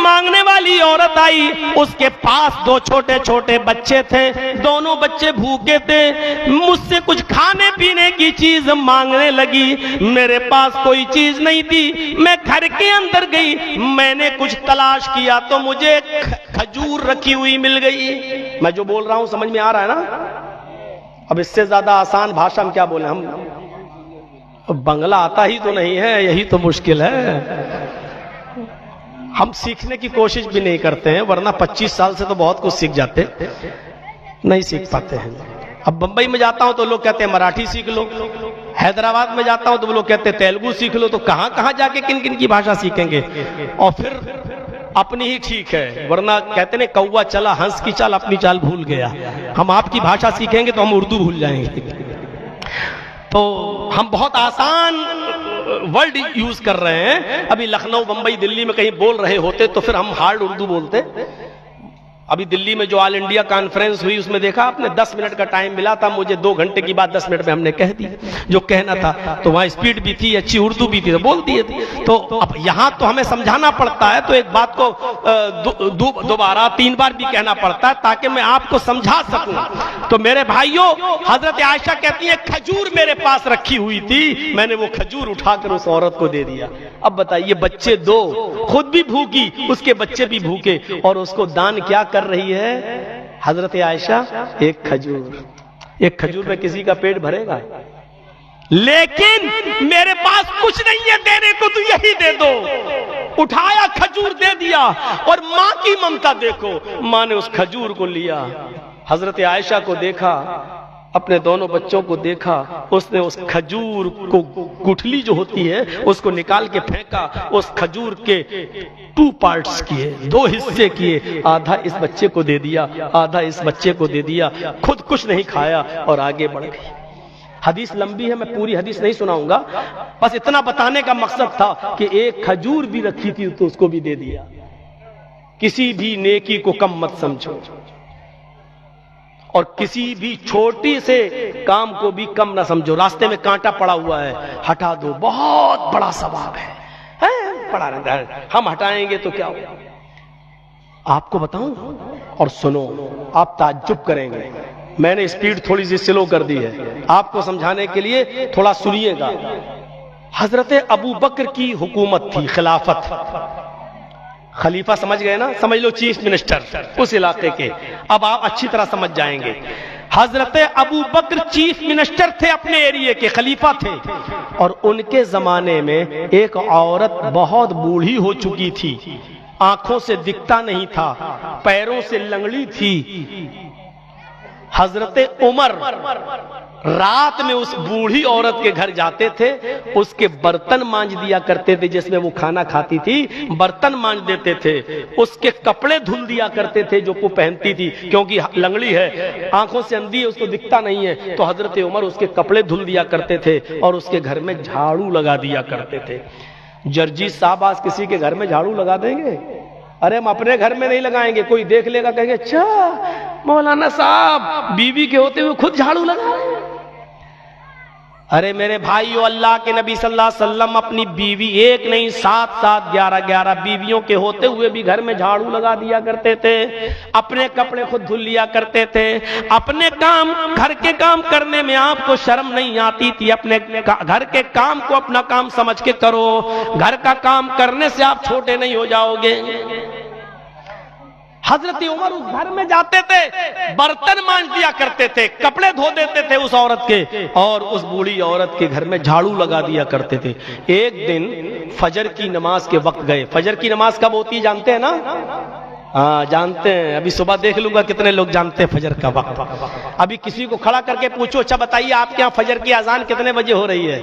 मांगने वाली औरत आई, उसके पास दो छोटे छोटे बच्चे थे, दोनों बच्चे भूखे थे, मुझसे कुछ खाने पीने की चीज मांगने लगी। मेरे पास कोई चीज नहीं थी, मैं घर के अंदर गई, मैंने कुछ तलाश किया तो मुझे खजूर रखी हुई मिल गई। मैं जो बोल रहा हूं समझ में आ रहा है ना? अब इससे ज्यादा आसान भाषा में क्या बोले हम? बंगला आता ही तो नहीं है, यही तो मुश्किल है। हम सीखने की कोशिश भी नहीं करते हैं, वरना 25 साल से तो बहुत कुछ सीख जाते, नहीं सीख पाते हैं। अब बंबई में जाता हूं तो लोग कहते हैं मराठी सीख लो, हैदराबाद में जाता हूं तो लोग कहते हैं तेलुगु सीख लो। तो कहां कहां जाके किन किन की भाषा सीखेंगे? और फिर अपनी ही ठीक है, वरना कहते हैं कौवा चला हंस की चाल, अपनी चाल भूल गया। हम आपकी भाषा सीखेंगे तो हम उर्दू भूल जाएंगे। तो हम बहुत आसान वर्ड यूज कर रहे हैं। अभी लखनऊ, बंबई, दिल्ली में कहीं बोल रहे होते तो फिर हम हार्ड उर्दू बोलते। अभी दिल्ली में जो ऑल इंडिया कॉन्फ्रेंस हुई उसमें देखा आपने, 10 मिनट का टाइम मिला था मुझे, 2 घंटे की बात 10 मिनट में हमने कह दी जो कहना था। तो वहां स्पीड भी थी, अच्छी उर्दू भी थी, तो बोल दिए थे। तो अब यहां तो हमें समझाना पड़ता है, तो एक बात को दोबारा 3 बार भी कहना पड़ता है ताकि मैं आपको समझा सकूं। तो मेरे भाइयों, हजरत आयशा कहती है खजूर मेरे पास रखी हुई थी, मैंने वो खजूर उठाकर उस औरत को दे दिया। अब बताइए, बच्चे 2, खुद भी भूखी, उसके बच्चे भी भूखे, और उसको दान क्या कर रही है हजरत आयशा? एक खजूर। एक खजूर में किसी का पेट भरेगा? लेकिन मेरे पास कुछ नहीं है देने को, तो यही दे दो। उठाया, खजूर दे दिया। और मां की ममता देखो, मां ने उस खजूर को लिया, हजरत आयशा को देखा, अपने दोनों बच्चों को देखा, उसने उस खजूर को, गुठली जो होती है, उसको निकाल के फेंका। उस खजूर के 2 पार्ट्स किए, 2 हिस्से किए, आधा इस बच्चे को दे दिया, आधा इस बच्चे को दे दिया, खुद कुछ नहीं खाया और आगे बढ़ गई। हदीस लंबी है, मैं पूरी हदीस नहीं सुनाऊंगा, बस इतना बताने का मकसद था कि एक खजूर भी रखी थी तो उसको भी दे दिया। किसी भी नेकी को कम मत समझो, और किसी भी छोटी से काम को भी कम ना समझो। रास्ते में कांटा पड़ा हुआ है, हटा दो, बहुत बड़ा सवाब है, पड़ा रहता है, हम हटाएंगे तो क्या होगा? आपको बताऊं और सुनो, आप ताज्जुब करेंगे। मैंने स्पीड थोड़ी सी स्लो कर दी है आपको समझाने के लिए, थोड़ा सुनिएगा। हजरत अबू बकर की हुकूमत थी, खिलाफत। खलीफा समझ गए ना? समझ लो चीफ मिनिस्टर उस इलाके के। अब आप अच्छी तरह समझ जाएंगे। हजरत अबू बकर चीफ मिनिस्टर थे, अपने एरिया के खलीफा थे, और उनके जमाने में एक औरत बहुत बूढ़ी हो चुकी थी, आंखों से दिखता नहीं था, पैरों से लंगड़ी थी। हजरत उमर रात में उस बूढ़ी औरत के घर जाते थे, उसके बर्तन मांज दिया करते थे, जिसमें वो खाना खाती थी, बर्तन मांज देते थे, उसके कपड़े धुल दिया करते थे जो वो पहनती थी, क्योंकि लंगड़ी है, आंखों से अंधी है, उसको दिखता नहीं है। तो हजरत उमर उसके कपड़े धुल दिया करते थे और उसके घर में झाड़ू लगा दिया करते थे। जर्जी साहब आज किसी के घर में झाड़ू लगा देंगे? अरे हम अपने घर में नहीं लगाएंगे, कोई देख लेगा कहेंगे अच्छा मौलाना साहब बीवी के होते हुए खुद झाड़ू लगा रहे हैं। अरे मेरे भाइयों, अल्लाह के नबी सल्लल्लाहु अलैहि वसल्लम अपनी बीवी, एक नहीं 7 11 बीवियों के होते हुए भी घर में झाड़ू लगा दिया करते थे, अपने कपड़े खुद धुल लिया करते थे। अपने काम, घर के काम करने में आपको शर्म नहीं आती थी, अपने घर के काम को अपना काम समझ के करो, घर का काम करने से आप छोटे नहीं हो जाओगे। हजरत उमर उस घर में जाते थे, बर्तन मांज दिया करते थे, कपड़े धो देते थे उस औरत के, और उस बूढ़ी औरत के घर में झाड़ू लगा दिया करते थे। एक दिन फजर की नमाज के वक्त गए। फजर की नमाज कब होती है जानते हैं ना? हाँ जानते हैं। अभी सुबह देख लूंगा कितने लोग जानते हैं फजर का वक्त। अभी किसी को खड़ा करके पूछो, अच्छा बताइए आपके यहाँ फजर की अजान कितने बजे हो रही है,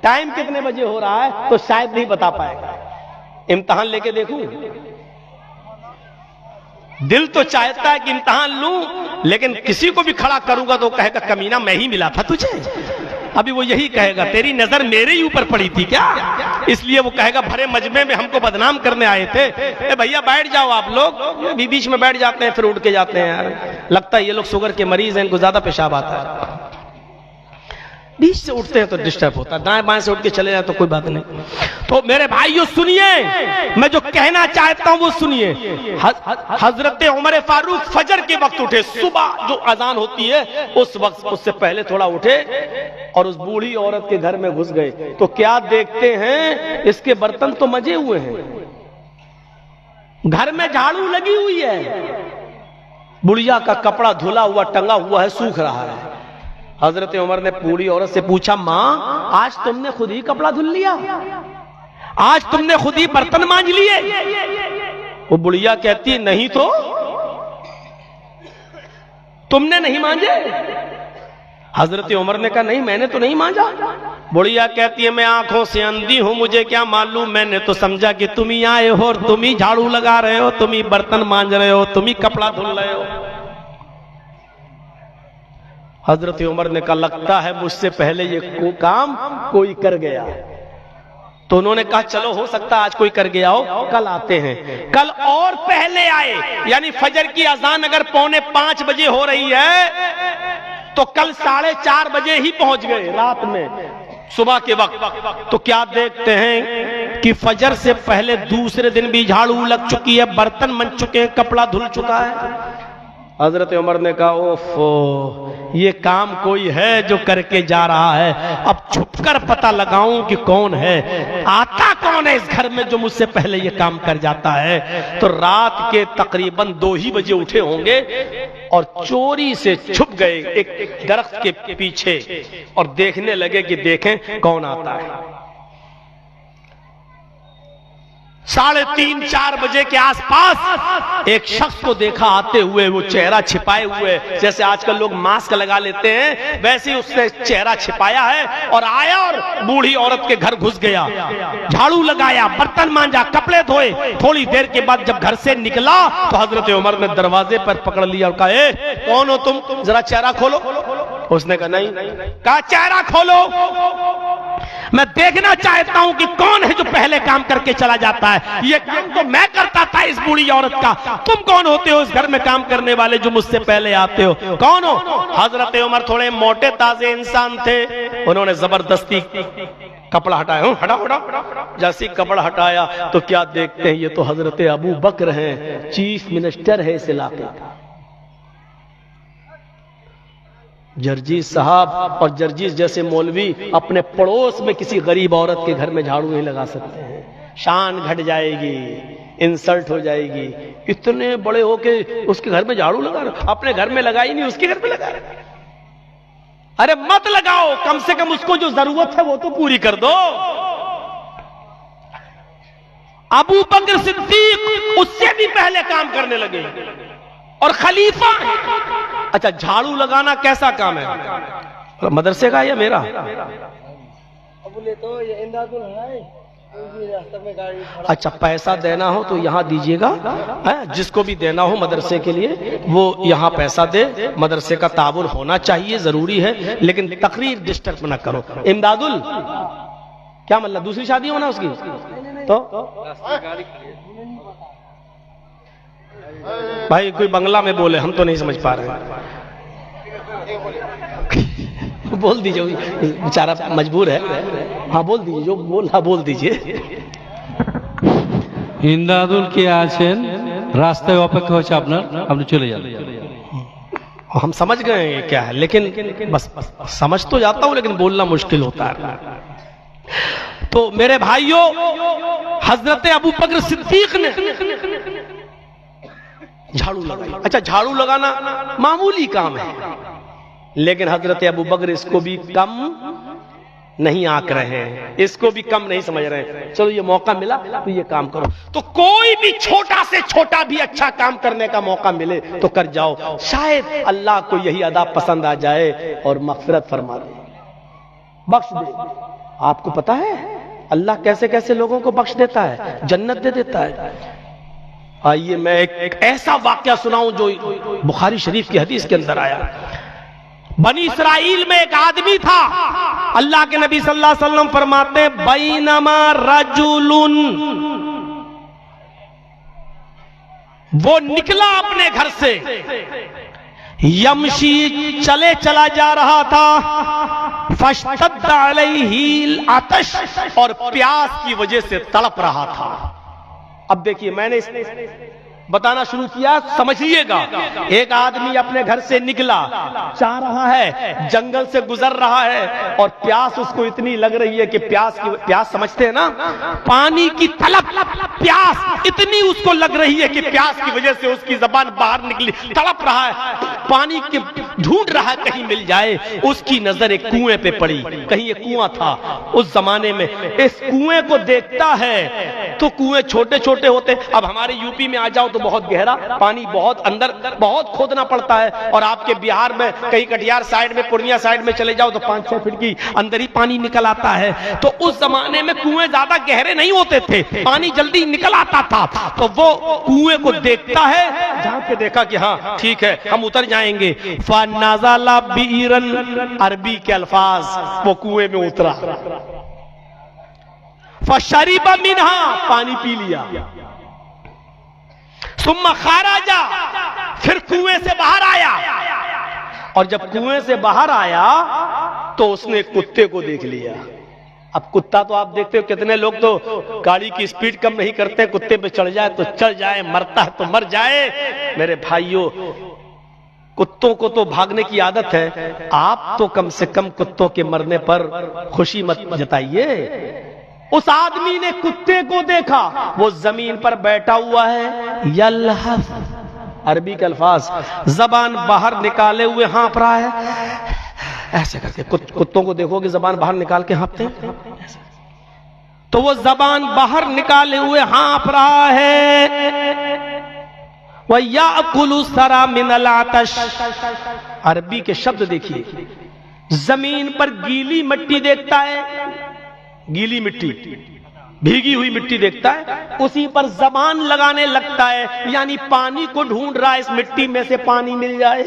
टाइम कितने बजे हो रहा है, तो शायद नहीं बता पाएगा। इम्तिहान लेके देखूं? दिल तो चाहता है कि इम्तिहान लूं, लेकिन किसी को भी खड़ा करूंगा तो कहेगा कमीना मैं ही मिला था तुझे। अभी वो यही कहेगा तेरी नजर मेरे ही ऊपर पड़ी थी क्या, इसलिए वो कहेगा भरे मजमे में हमको बदनाम करने आए थे। ए भैया बैठ जाओ आप लोग, भी बीच में बैठ जाते हैं फिर उठ के जाते हैं। यार लगता है ये लोग शुगर के मरीज हैं, इनको ज्यादा पेशाब आता है। बीच से उठते हैं तो डिस्टर्ब होता है, दाएं बाएं से उठ के चले जाए तो कोई बात नहीं। तो मेरे भाइयों सुनिए, मैं जो कहना चाहता हूं वो सुनिए। हजरत उमर फारूक फजर के वक्त उठे, सुबह जो अजान होती है उस वक्त, उससे पहले थोड़ा उठे और उस बूढ़ी औरत के घर में घुस गए। तो क्या देखते हैं, इसके बर्तन तो मजे हुए हैं, घर में झाड़ू लगी हुई है, बुढ़िया का कपड़ा धुला हुआ टंगा हुआ है, सूख रहा है। हजरत उमर ने बूढ़ी औरत से पूछा, माँ आज तुमने खुद ही कपड़ा धुल लिया, आज तुमने खुद ही बर्तन मांज लिए? वो बुढ़िया कहती नहीं तो तुमने नहीं मांजे? हजरत उमर ने कहा नहीं मैंने तो नहीं मांजा। बुढ़िया कहती है मैं आंखों से अंधी हूं, मुझे क्या मालूम, मैंने तो समझा कि तुम ही आए हो और तुम ही झाड़ू लगा रहे हो, तुम ही बर्तन मांज रहे हो, तुम ही कपड़ा धुल रहे हो। हजरत उमर ने कहा लगता है मुझसे पहले ये काम कोई कर गया। तो उन्होंने कहा चलो हो सकता है आज कोई कर गया हो, कल आते हैं। कल और पहले आए, यानी फजर की अजान अगर 4:45 बजे हो रही है तो कल 4:30 बजे ही पहुंच गए रात में, सुबह के वक्त। तो क्या देखते हैं कि फजर से पहले दूसरे दिन भी झाड़ू लग चुकी है, बर्तन बन चुके हैं, कपड़ा धुल चुका है। हजरत उमर ने कहा ओफो, ये काम कोई है जो करके जा रहा है, अब छुपकर पता लगाऊं कि कौन है, आता कौन है इस घर में जो मुझसे पहले ये काम कर जाता है। तो रात के तकरीबन 2 ही बजे उठे होंगे और चोरी से छुप गए एक दरख्त के पीछे और देखने लगे कि देखें कौन आता है। 3:30-4 बजे के आसपास एक शख्स को देखा आते हुए, वो चेहरा छिपाए हुए, जैसे आजकल लोग मास्क लगा लेते हैं वैसे ही उसने चेहरा छिपाया है और आया और बूढ़ी औरत के घर घुस गया, झाड़ू लगाया, बर्तन मांजा, कपड़े धोए। थोड़ी देर के बाद जब घर से निकला तो हजरत उमर ने दरवाजे पर पकड़ लिया और कहा ए कौन हो तुम, जरा चेहरा खोलो। उसने कहा नहीं। कहा चेहरा खोलो, मैं देखना चाहता हूं कि कौन है जो पहले काम करके चला जाता है। ये काम तो मैं करता था इस बूढ़ी औरत का, तुम कौन होते हो इस घर में काम करने वाले जो मुझसे पहले आते हो, कौन हो? हजरत उमर थोड़े मोटे ताजे इंसान थे, उन्होंने जबरदस्ती कपड़ा हटाया, हटा हटा। जैसे कपड़ा हटाया तो क्या देखते हैं, ये तो हजरत अबू बकर हैं, चीफ मिनिस्टर है इस इलाके का। जर्जीस साहब और जर्जीस जैसे मौलवी अपने पड़ोस में किसी गरीब औरत के घर में झाड़ू नहीं लगा सकते हैं, शान घट जाएगी, इंसल्ट हो जाएगी। इतने बड़े हो के उसके घर में झाड़ू लगा रहा, अपने घर में लगा ही नहीं, उसके घर में लगा रहा। अरे मत लगाओ, कम से कम उसको जो जरूरत है वो तो पूरी कर दो। अबू बकर सिद्दीक उससे भी पहले काम करने लगे और खलीफा। अच्छा झाड़ू लगाना कैसा काम है, मदरसे का या मेरा? अच्छा पैसा देना हो तो यहाँ दीजिएगा, जिसको भी देना हो मदरसे के लिए वो यहाँ पैसा दे, मदरसे का ताबुन होना चाहिए, जरूरी है, लेकिन तकरीर डिस्टर्ब ना करो। इमदादुल क्या मतलब दूसरी शादी होना उसकी? तो भाई कोई बंगला में बोले, हम तो नहीं समझ पा रहे हैं। बोल दीजिए, बेचारा मजबूर है। हाँ बोल दीजिए, जो बोला बोल दीजिए। ইমদাদুল কে আছেন, রাস্তায় অপেক্ষা হচ্ছে আপনার, আপনি চলে যান। हम समझ गए क्या है, लेकिन बस समझ तो जाता हूं लेकिन बोलना मुश्किल होता है। तो मेरे भाइयों, हजरत अबू बकर सिद्दीक ने झाड़ू लगाई। अच्छा झाड़ू लगाना मामूली काम है, लेकिन हजरत अबू बकर इसको भी कम नहीं आंक रहे हैं, इसको भी कम नहीं समझ रहे हैं। चलो ये मौका मिला तो ये काम करो। तो कोई भी छोटा से छोटा भी अच्छा काम करने का मौका मिले तो कर जाओ, शायद अल्लाह को यही अदा पसंद आ जाए और मग़फ़िरत फरमा दे, बख्श दे। आपको पता है अल्लाह कैसे कैसे लोगों को बख्श देता है, जन्नत दे देता है। आइए मैं एक ऐसा वाकया सुनाऊं जो बुखारी शरीफ की हदीस के अंदर आया। बनी इसराइल में एक आदमी था, अल्लाह के नबी सल्लल्लाहु अलैहि वसल्लम फरमाते बैनमा रजुलुन, वो निकला अपने घर से, यमशी चले चला जा रहा था, फश्तद्द अलैहिल आतश, और प्यास की वजह से तड़प रहा था। अब देखिए, मैंने बताना शुरू किया, समझिएगा। एक आदमी अपने घर से निकला, चाह रहा है, जंगल से गुजर रहा है, और प्यास उसको इतनी लग रही है कि प्यास समझते हैं ना, पानी की तलब, प्यास इतनी उसको लग रही है कि प्यास की वजह से उसकी जबान बाहर निकली, तड़प रहा है, पानी के ढूंढ रहा है कहीं मिल जाए। उसकी नजर एक कुएं पे पड़ी, कहीं ये कुआं था उस जमाने में। इस कुएं को देखता है तो कुएं छोटे छोटे होते, अब हमारे यूपी में आ जाओ तो बहुत गहरा पानी, बहुत अंदर, बहुत खोदना पड़ता है, और आपके बिहार में कहीं कटिहार साइड में, पूर्णिया साइड में चले जाओ तो 5-6 फीट की अंदर ही पानी निकल आता है। तो उस जमाने में कुएं ज्यादा गहरे नहीं होते थे, पानी जल्दी निकल आता था। तो वो कुएं को देखता है, झांक के देखा कि हाँ ठीक है हम उतर जाएंगे। फनज़ला बीरन, अरबी के अल्फाज, वो कुएं में उतरा। फशरिबा मिन्हा, पानी पी लिया। सुम्मा खराजा, फिर कुएं से बाहर आया, और जब कुएं से बाहर आया तो उसने कुत्ते को देख लिया। अब कुत्ता तो आप देखते हो कितने लोग तो गाड़ी की स्पीड कम नहीं करते, कुत्ते पे चढ़ जाए तो चढ़ जाए, मरता है तो मर जाए। मेरे भाइयों, कुत्तों को तो भागने की आदत है, आप तो कम से कम कुत्तों के मरने पर खुशी मत जताइए। उस आदमी ने कुत्ते को देखा, वो जमीन पर बैठा हुआ है, यलहफ, अरबी के अल्फाज, जबान बाहर निकाले हुए हाँफ रहा है ऐसे करके। कुत्तों को देखोगे जबान बाहर निकाल के हाँफते हैं, तो वो जबान बाहर निकाले हुए हाँफ रहा है। वयअकुलु सरा मिनल आतश, अरबी के शब्द देखिए, जमीन पर गीली मिट्टी देखता है, गीली मिट्टी, भीगी हुई मिट्टी देखता है, उसी पर जबान लगाने लगता है, यानी पानी को ढूंढ रहा है, इस मिट्टी में से पानी मिल जाए।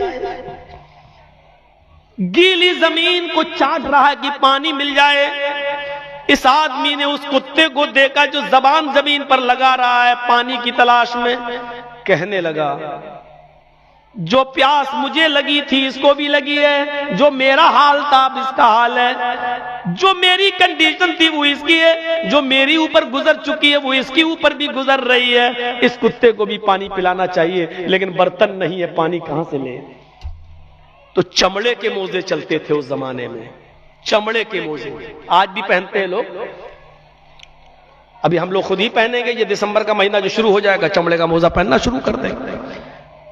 गीली जमीन को चाट रहा है कि पानी मिल जाए। इस आदमी ने उस कुत्ते को देखा जो जबान जमीन पर लगा रहा है पानी की तलाश में। कहने लगा, जो प्यास मुझे लगी थी इसको भी लगी है, जो मेरा हाल था अब इसका हाल है, जो मेरी कंडीशन थी वो इसकी है, जो मेरी ऊपर गुजर चुकी है वो इसकी ऊपर भी गुजर रही है। इस कुत्ते को भी पानी पिलाना चाहिए, लेकिन बर्तन नहीं है, पानी कहां से ले। तो चमड़े के मोजे चलते थे उस जमाने में, चमड़े के मोजे, आज भी पहनते हैं लोग। अभी हम लोग खुद ही पहनेंगे, ये दिसंबर का महीना जो शुरू हो जाएगा चमड़े का मोजा पहनना शुरू कर देंगे।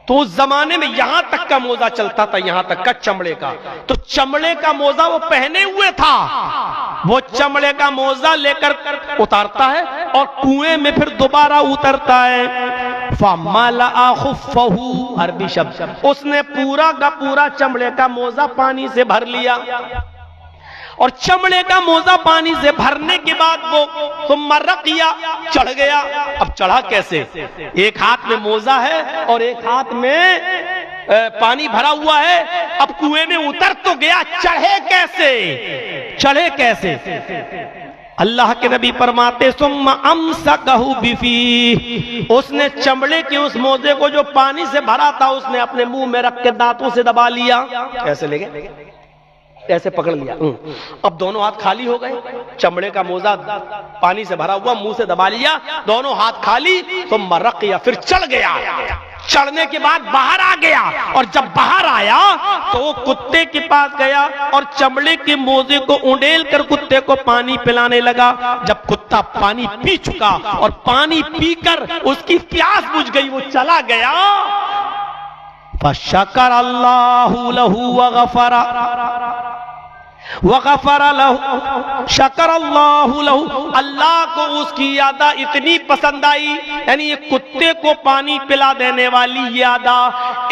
तो उस जमाने में यहां तक का मोजा चलता था, यहां तक का चमड़े का। तो चमड़े का मोजा वो पहने हुए था, वो चमड़े का मोजा लेकर उतारता है और कुएं में फिर दोबारा उतरता है। फमला खुफ़हू, अरबी शब्द, उसने पूरा का पूरा चमड़े का मोजा पानी से भर लिया। और चमड़े का मोजा पानी से भरने के बाद वो सुम्मा रक़िया, चढ़ गया। अब चढ़ा कैसे? एक हाथ में मोजा है और एक हाथ में पानी भरा हुआ है। अब कुएं में उतर तो गया, चढ़े कैसे? चढ़े कैसे? अल्लाह के नबी फरमाते, सुम्मा अमसकहु बिफी, उसने चमड़े के उस मोजे को जो पानी से भरा था उसने अपने मुंह में रख के दांतों से दबा लिया। कैसे ले गए? ऐसे पकड़ लिया। अब दोनों हाथ खाली हो गए, चमड़े का मोजा पानी से भरा हुआ, मुंह से दबा लिया, दोनों हाथ खाली। तो मरक या फिर चढ़ गया। चढ़ने के बाद बाहर आ गया, और जब बाहर आया तो वो कुत्ते के पास गया और चमड़े के मोजे को उंडेल कर कुत्ते को पानी पिलाने लगा। जब कुत्ता पानी पी चुका और पानी पीकर उसकी प्यास बुझ गई, वो चला गया। फशकर अल्लाहु लहू वगफरा लहू, शकर अल्लाहु लहू, अल्लाह को उसकी यादा इतनी पसंद आई, यानी ये कुत्ते को पानी पिला देने वाली यादा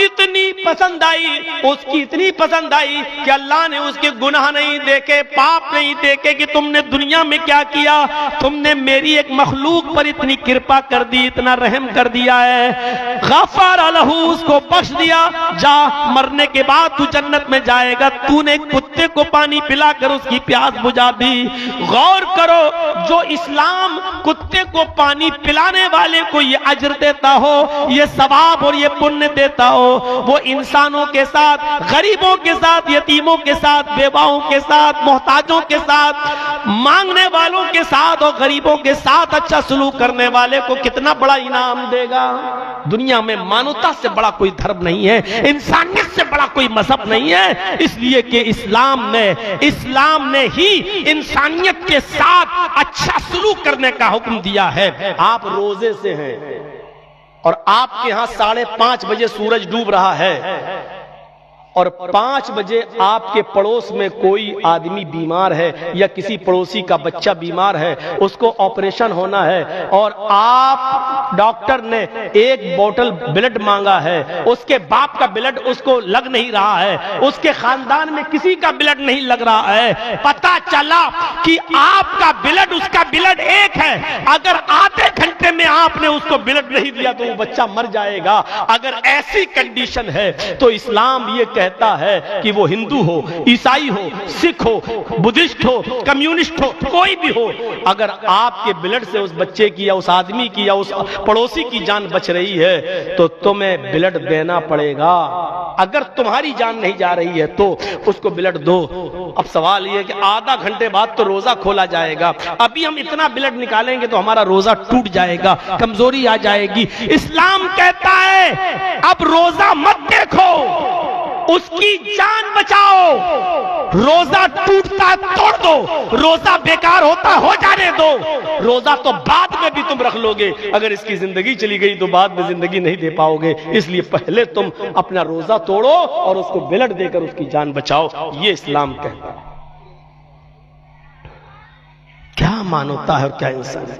इतनी पसंद आई, उसकी इतनी पसंद आई कि अल्लाह ने उसके गुनाह नहीं देखे, पाप नहीं देखे कि तुमने दुनिया में क्या किया, तुमने मेरी एक मखलूक पर इतनी कृपा कर दी, इतना रहम कर दिया है। गफर लहू, उसको बख्श दिया, जा मरने के बाद तू जन्नत में जाएगा, तूने कुत्ते को पानी पिलाकर उसकी प्यास बुझा दी। गौर करो, जो इस्लाम कुत्ते को पानी पिलाने वाले को ये अजर देता हो, ये सवाब और ये पुण्य देता हो, वो इंसानों के साथ, गरीबों के साथ, यतीमों के साथ, बेवाओं के साथ, मोहताजों के साथ, मांगने वालों के साथ और गरीबों के साथ अच्छा सलूक करने वाले को कितना बड़ा इनाम देगा। दुनिया में मानवता से बड़ा कोई धर्म नहीं है, इंसानियत से बड़ा कोई मजहब नहीं है, इसलिए कि इस्लाम ने ही इंसानियत के साथ अच्छा सलूक करने का हुक्म दिया है। आप रोजे से हैं और आपके यहां 5:30 बजे सूरज डूब रहा है और 5 बजे आपके पड़ोस में कोई आदमी बीमार है या किसी पड़ोसी का बच्चा बीमार है, उसको ऑपरेशन होना है और आप डॉक्टर ने एक बोतल ब्लड मांगा है, उसके बाप का ब्लड उसको लग नहीं रहा है, उसके खानदान में किसी का ब्लड नहीं लग रहा है, पता चला कि आपका ब्लड उसका ब्लड एक है, अगर आधे घंटे में आपने उसको ब्लड नहीं दिया तो वो बच्चा मर जाएगा। अगर ऐसी कंडीशन है तो इस्लाम ये कहता है कि वो हिंदू हो, ईसाई हो, सिख हो, बुद्धिस्ट हो, कम्युनिस्ट हो, कोई भी हो, अगर आपके ब्लड से उस बच्चे की या उस आदमी की या उस पड़ोसी की जान बच रही है तो तुम्हें ब्लड देना पड़ेगा। अगर तुम्हारी जान नहीं जा रही है तो उसको ब्लड दो। अब सवाल ये है कि आधा घंटे बाद तो रोजा खोला जाएगा, अभी हम इतना ब्लड निकालेंगे तो हमारा रोजा टूट जाएगा, कमजोरी आ जाएगी। इस्लाम कहता है अब रोजा मत देखो, उसकी जान बचाओ। रोजा टूटता है तोड़ दो, रोजा बेकार होता हो जाने दो, रोजा तो बाद में भी तुम रख लोगे, अगर इसकी जिंदगी चली गई तो बाद में जिंदगी नहीं दे पाओगे, इसलिए पहले तुम अपना रोजा तोड़ो और उसको ब्लड देकर उसकी जान बचाओ। ये इस्लाम कहता है। क्या मानवता है और क्या इंसान है।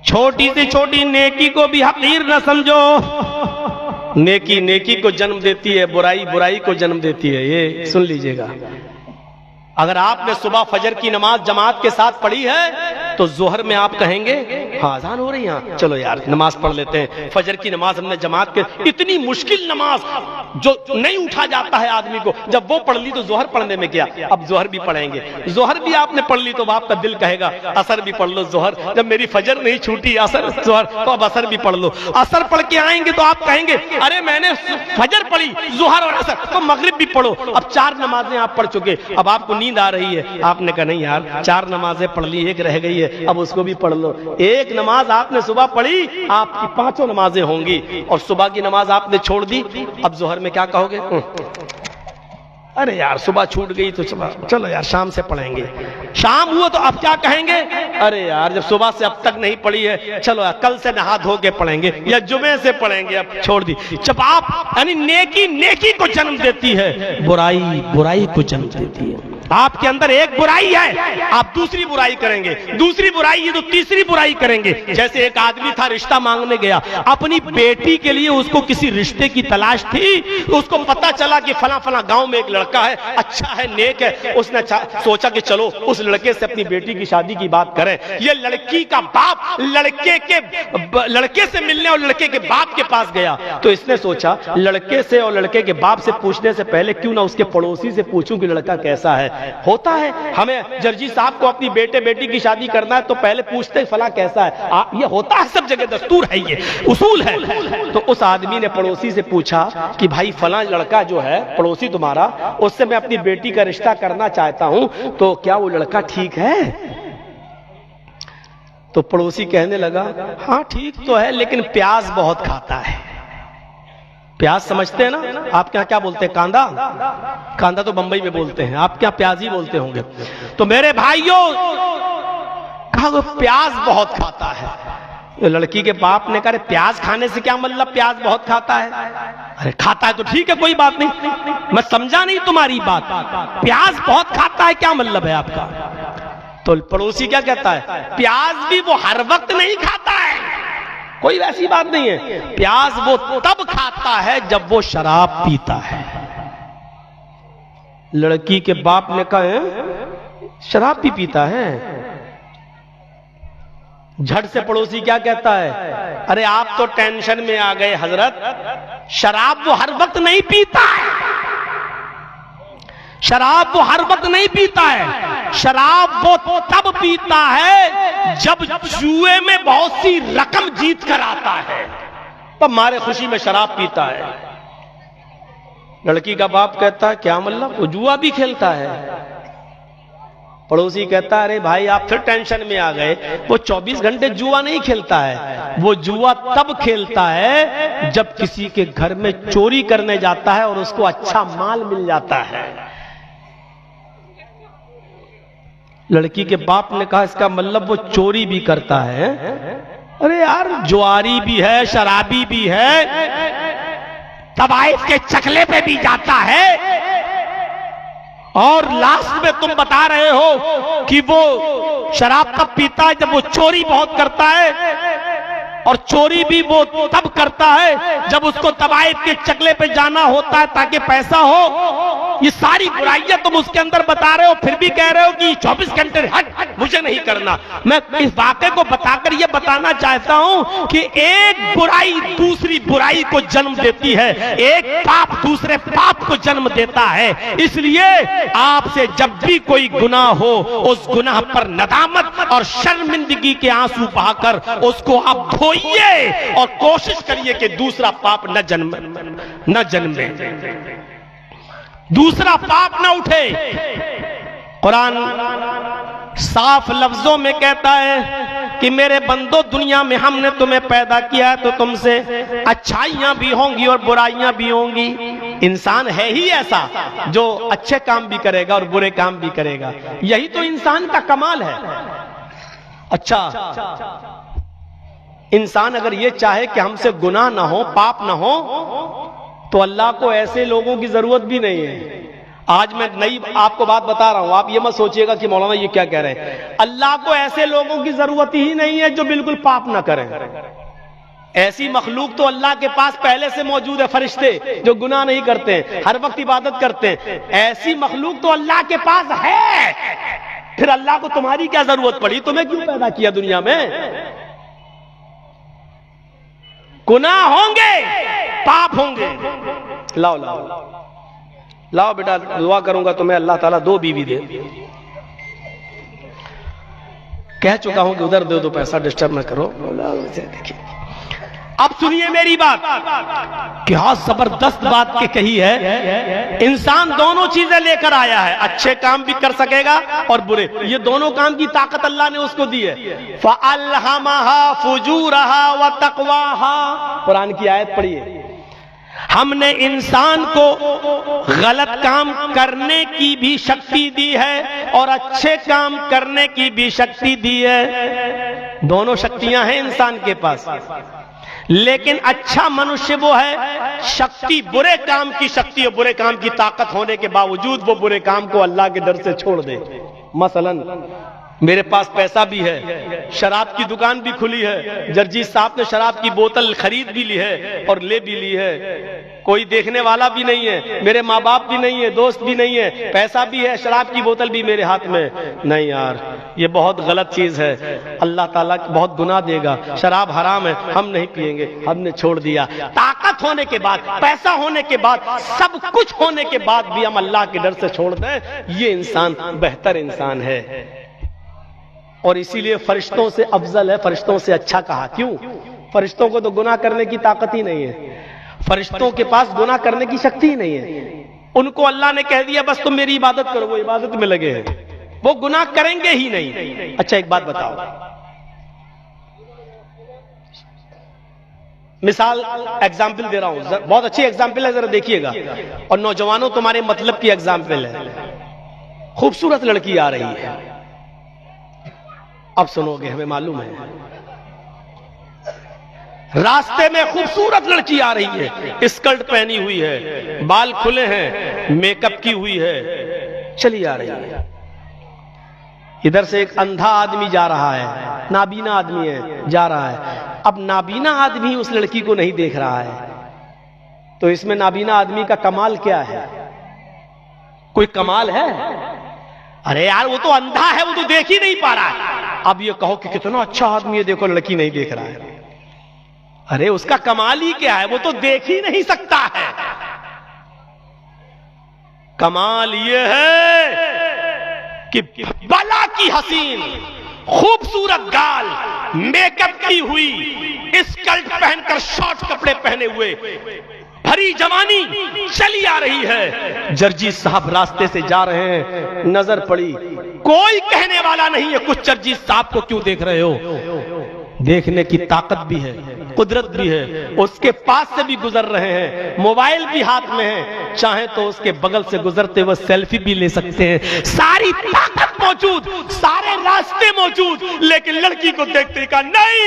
छोटी से छोटी नेकी को भी हकीर न समझो। नेकी नेकी को जन्म देती है, बुराई बुराई को जन्म देती है। ये सुन लीजिएगा, अगर आपने सुबह फजर की नमाज जमात के साथ पढ़ी है तो जोहर में आप कहेंगे हाँ अज़ान हो रही है, चलो यार नमाज पढ़ लेते हैं। फजर की नमाज हमने जमात के, इतनी मुश्किल नमाज जो नहीं उठा जाता है आदमी को, जब वो पढ़ ली तो जोहर पढ़ने में क्या, अब जोहर भी पढ़ेंगे। जोहर भी आपने पढ़ ली तो आपका दिल कहेगा असर भी पढ़ लो जोहर, जब मेरी फजर नहीं छूटी असर जोहर तो अब असर भी पढ़ लो। असर पढ़ के आएंगे तो आप कहेंगे अरे मैंने फजर पढ़ी जोहर और असर, तो मगरिब भी पढ़ो। अब 4 नमाजें आप पढ़ चुके, अब आपको नींद आ रही है, आपने कहा नहीं यार 4 नमाजें पढ़ ली, एक रह गई है, अब उसको भी पढ़ लो। एक नमाज आपने सुबह पढ़ी, आपकी 5 नमाजें होंगी, और सुबह की नमाज आपने छोड़ दी, अब जोहर में क्या कहोगे, अरे यार सुबह छूट गई तो चलो यार शाम से पढ़ेंगे। शाम हुआ तो अब क्या कहेंगे, अरे यार जब सुबह से अब तक नहीं पढ़ी है चलो यार कल से नहा धो के पढ़ेंगे या जुमे से पढ़ेंगे, अब छोड़ दी। जब आप यानी नेकी नेकी को जन्म देती है, बुराई बुराई को जन्म देती है। आपके अंदर एक बुराई है, आप दूसरी बुराई करेंगे, दूसरी बुराई है तो तीसरी बुराई करेंगे। जैसे एक आदमी था, रिश्ता मांगने गया, अपनी बेटी के लिए उसको किसी रिश्ते की तलाश थी, उसको पता चला कि फला फला गांव में एक लड़का है, अच्छा है, नेक है। उसने सोचा कि चलो उस लड़के से अपनी बेटी की शादी की बात करें। ये लड़की का बाप लड़के से मिलने और लड़के के बाप के पास गया, तो इसने सोचा लड़के से और लड़के के बाप से पूछने से पहले क्यों ना उसके पड़ोसी से पूछूं कि लड़का कैसा है। होता है हमें जर्जी साहब को अपनी बेटे बेटी की शादी करना है तो पहले पूछते हैं फला कैसा है, ये होता है सब जगह, दस्तूर है, ये उसूल है। तो उस आदमी ने पड़ोसी से पूछा कि भाई फला लड़का जो है पड़ोसी तुम्हारा, उससे मैं अपनी बेटी का रिश्ता करना चाहता हूं, तो क्या वो लड़का ठीक है। तो पड़ोसी कहने लगा हाँ ठीक तो है लेकिन प्याज बहुत खाता है। प्याज समझते हैं ना, आपके यहाँ क्या बोलते हैं, कांदा, कांदा तो बंबई में बोलते हैं, आप क्या प्याज ही बोलते होंगे। तो मेरे भाइयों कहा वो प्याज बहुत खाता है। लड़की के बाप ने कहा प्याज खाने से क्या मतलब, प्याज बहुत खाता है। अरे खाता है तो ठीक है कोई बात नहीं, मैं समझा नहीं तुम्हारी बात, प्याज बहुत खाता है क्या मतलब है आपका। तो पड़ोसी क्या कहता है, प्याज भी वो हर वक्त नहीं खाता है, कोई वैसी बात नहीं है, प्याज वो तब खाता है जब वो शराब पीता है। लड़की के बाप ने कहा शराब भी पीता है। झट से पड़ोसी क्या कहता है, अरे आप तो टेंशन में आ गए हजरत, शराब वो हर वक्त नहीं पीता है, शराब वो हर वक्त नहीं पीता है, शराब वो तब पीता है जब जुए में बहुत सी रकम जीत कर आता है, तब मारे खुशी में शराब पीता है। लड़की का बाप कहता है क्या मतलब, वो जुआ भी खेलता है? पड़ोसी कहता है अरे भाई आप फिर टेंशन में आ गए, वो 24 घंटे जुआ नहीं खेलता है, वो जुआ तब खेलता है जब किसी के घर में चोरी करने जाता है और उसको अच्छा माल मिल जाता है। लड़की के बाप ने कहा इसका मतलब वो चोरी भी करता है? अरे यार जुआरी भी है, शराबी भी है, तवाइफ के चकले पे भी जाता है, और लास्ट में तुम बता रहे हो कि वो शराब तब पीता है जब वो चोरी बहुत करता है, और चोरी भी वो तब करता है जब उसको तवाइफ के चकले पे जाना होता है ताकि पैसा हो। ये सारी बुराइयां तुम उसके अंदर बता रहे हो, फिर भी कह रहे हो कि 24 घंटे हट मुझे नहीं करना। मैं इस वाक़े को बताकर ये बताना चाहता हूं कि एक बुराई दूसरी बुराई को जन्म देती है, एक पाप दूसरे पाप को जन्म देता है। इसलिए आपसे जब भी कोई गुनाह हो, उस गुनाह पर नदामत और शर्मिंदगी के आंसू बहाकर उसको आप धोइए और कोशिश करिए कि दूसरा पाप न जन्मे, दूसरा पाप ना उठे। कुरान साफ लफ्जों में कहता है कि मेरे बंदो दुनिया में हमने तुम्हें पैदा किया है तो तुमसे अच्छाइयां भी होंगी और बुराइयां भी होंगी। इंसान है ही ऐसा जो अच्छे काम भी करेगा और बुरे काम भी करेगा, यही तो इंसान का कमाल है। अच्छा, इंसान अगर ये चाहे कि हमसे गुनाह ना हो, पाप ना हो, तो अल्लाह को ऐसे लोगों की जरूरत भी नहीं है। आज मैं नई आपको बात बता रहा हूं, आप ये मत सोचिएगा कि मौलाना ये क्या कह रहे हैं। अल्लाह को ऐसे लोगों की जरूरत ही नहीं है जो बिल्कुल पाप ना करें। ऐसी मखलूक तो अल्लाह के पास पहले से मौजूद है, फरिश्ते जो गुनाह नहीं करते हैं, हर वक्त इबादत करते हैं। ऐसी मखलूक तो अल्लाह के पास है, फिर अल्लाह को तुम्हारी क्या जरूरत पड़ी? तुम्हें क्यों पैदा किया दुनिया में? गुनाह होंगे, पाप होंगे। लाओ लाओ लाओ बेटा, दुआ करूंगा तुम्हें अल्लाह ताला 2 बीवी दे। कह चुका हूं कि उधर दे दो पैसा, डिस्टर्ब ना करो। देखिए अब सुनिए मेरी बात, क्या जबरदस्त बात के कही है। इंसान दोनों चीजें लेकर आया है, अच्छे काम भी कर सकेगा और बुरे, ये दोनों काम की ताकत अल्लाह ने उसको दी है। फ़अल्हमहा फ़ुजूरहा व तक़वाहा, कुरान की आयत पढ़िए। हमने इंसान को गलत काम करने की भी शक्ति दी है और अच्छे काम करने की भी शक्ति दी है। दोनों शक्तियां हैं इंसान के पास, लेकिन अच्छा मनुष्य वो है शक्ति, बुरे काम की शक्ति और बुरे काम की ताकत होने के बावजूद वो बुरे काम को अल्लाह के डर से छोड़ दे। मसलन मेरे पास पैसा भी है, शराब की दुकान भी खुली है, जर्जी साहब ने शराब की बोतल खरीद भी ली है और ले भी ली है, कोई देखने वाला भी नहीं है, मेरे माँ बाप भी नहीं है, दोस्त भी नहीं है, पैसा भी है, शराब की बोतल भी मेरे हाथ में नहीं। यार ये बहुत गलत चीज है, अल्लाह ताला बहुत गुनाह देगा। शराब हराम है, हम नहीं पिएंगे, हमने छोड़ दिया। ताकत होने के बाद, पैसा होने के बाद, सब कुछ होने के बाद भी हम अल्लाह के डर से छोड़ दें, ये इंसान बेहतर इंसान है। और इसीलिए फरिश्तों से अफजल है, फरिश्तों से अच्छा कहा। क्यों? फरिश्तों को तो गुनाह करने की ताकत ही नहीं है, फरिश्तों के पास गुनाह करने की शक्ति ही नहीं है। उनको अल्लाह ने कह दिया बस तुम मेरी इबादत करो, वो इबादत में लगे हैं, वो गुनाह करेंगे ही नहीं। अच्छा एक बात बताओ, मिसाल एग्जाम्पल दे रहा हूं, बहुत अच्छी एग्जाम्पल है, जरा देखिएगा। और नौजवानों तुम्हारे मतलब की एग्जाम्पल है। खूबसूरत लड़की आ रही है, अब सुनोगे, हमें मालूम है। रास्ते में खूबसूरत लड़की आ रही है, स्कर्ट पहनी हुई है, बाल खुले हैं, मेकअप की हुई है, चली आ रही है। इधर से एक अंधा आदमी जा रहा है, नाबीना आदमी है, जा रहा है। अब नाबीना आदमी उस लड़की को नहीं देख रहा है, तो इसमें नाबीना आदमी का कमाल क्या है? कोई कमाल है? अरे यार वो तो अंधा है, वो तो देख ही नहीं पा रहा है। अब ये कहो कि कितना अच्छा आदमी है, देखो लड़की नहीं देख रहा है। अरे उसका कमाल ही क्या है, वो तो देख ही नहीं सकता है। कमाल ये है कि बला की हसीन, खूबसूरत गाल, मेकअप की हुई, स्कर्ट पहनकर शॉर्ट कपड़े पहने हुए, भरी जवानी चली आ रही है। जर्जी साहब रास्ते से जा रहे हैं, नजर पड़ी, कोई कहने वाला नहीं है कुछ, जर्जी साहब को क्यों देख रहे हो? देखने की ताकत भी है, कुदरत भी है, उसके पास से भी गुजर रहे हैं, मोबाइल भी हाथ में है, चाहे तो उसके बगल से गुजरते हुए सेल्फी भी ले सकते हैं, सारी ताकत मौजूद, सारे रास्ते मौजूद, लेकिन लड़की को देखते कहा नहीं,